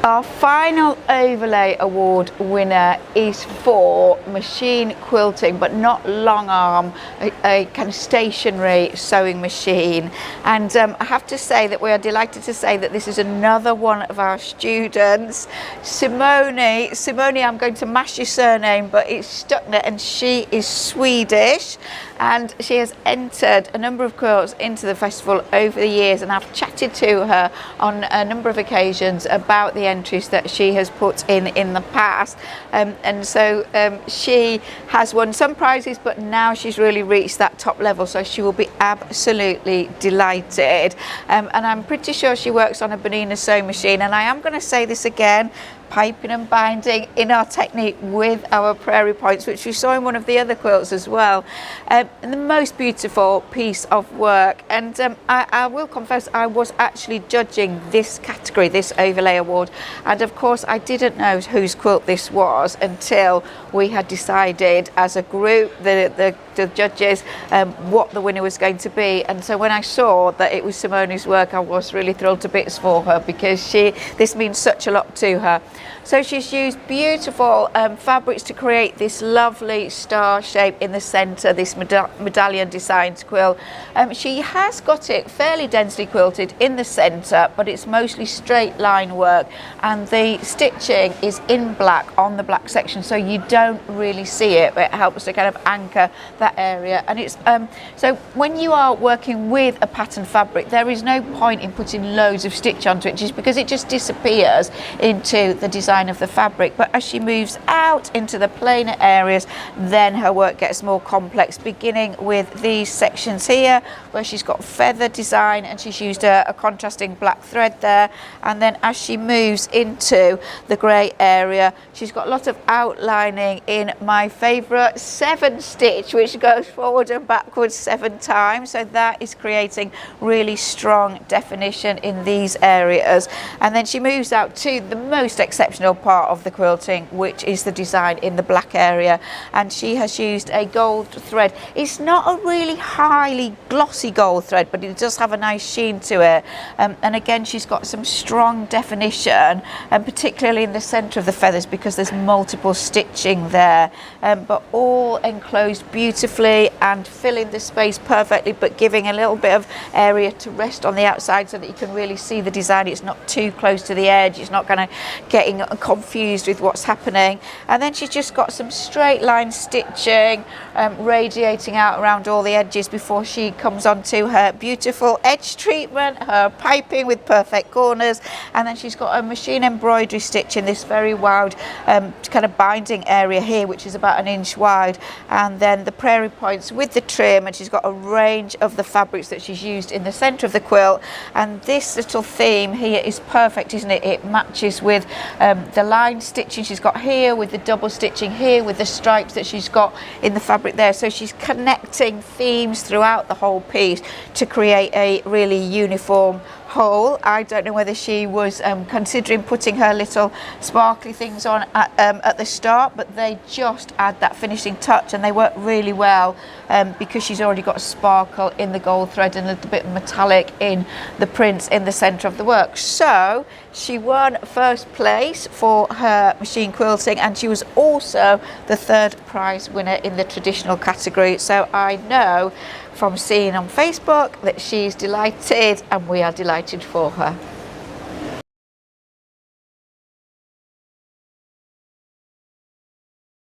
Our final overlay award winner is for Machine Quilting, but not long arm, a kind of stationary sewing machine. And I have to say that we are delighted to say that this is another one of our students, Simone, I'm going to mash your surname, but it's Steuxner, and she is Swedish. And she has entered a number of quilts into the festival over the years, and I've chatted to her on a number of occasions about the entries that she has put in the past, and so she has won some prizes, but now she's really reached that top level, so she will be absolutely delighted. And I'm pretty sure she works on a Bernina sewing machine, and I am going to say this again, piping and binding in our technique with our prairie points, which we saw in one of the other quilts as well. And the most beautiful piece of work. And I will confess, I was actually judging this category, this overlay award, and of course I didn't know whose quilt this was until we had decided as a group, the judges, what the winner was going to be. And so when I saw that it was Simone's work, I was really thrilled to bits for her, because this means such a lot to her. So she's used beautiful fabrics to create this lovely star shape in the centre, this medallion designed quilt. She has got it fairly densely quilted in the centre, but it's mostly straight line work, and the stitching is in black on the black section, so you don't really see it, but it helps to kind of anchor that area. And it's so when you are working with a pattern fabric, there is no point in putting loads of stitch onto it, just because it just disappears into the design of the fabric. But as she moves out into the plainer areas, then her work gets more complex, beginning with these sections here where she's got feather design, and she's used a contrasting black thread there. And then as she moves into the grey area, she's got a lot of outlining in my favourite 7 stitch, which goes forward and backwards 7 times, so that is creating really strong definition in these areas. And then she moves out to the most exceptional part of the quilting, which is the design in the black area, and she has used a gold thread. It's not a really highly glossy gold thread, but it does have a nice sheen to it, and again she's got some strong definition, and particularly in the centre of the feathers, because there's multiple stitching there, but all enclosed beautifully and filling the space perfectly, but giving a little bit of area to rest on the outside so that you can really see the design. It's not too close to the edge, it's not going to getting confused with what's happening. And then she's just got some straight line stitching radiating out around all the edges before she comes on to her beautiful edge treatment, her piping with perfect corners. And then she's got a machine embroidery stitch in this very wide kind of binding area here, which is about 1 inch wide, and then the prairie points with the trim, and she's got a range of the fabrics that she's used in the centre of the quilt. And this little theme here is perfect, isn't it? It matches with the line stitching she's got here, with the double stitching here, with the stripes that she's got in the fabric there. So she's connecting themes throughout the whole piece to create a really uniform whole. I don't know whether she was considering putting her little sparkly things on at the start, but they just add that finishing touch, and they work really well because she's already got sparkle in the gold thread and a little bit metallic in the prints in the centre of the work. So she won first place for her machine quilting, and she was also the 3rd prize winner in the traditional category. So I know from seeing on Facebook that she's delighted, and we are delighted for her.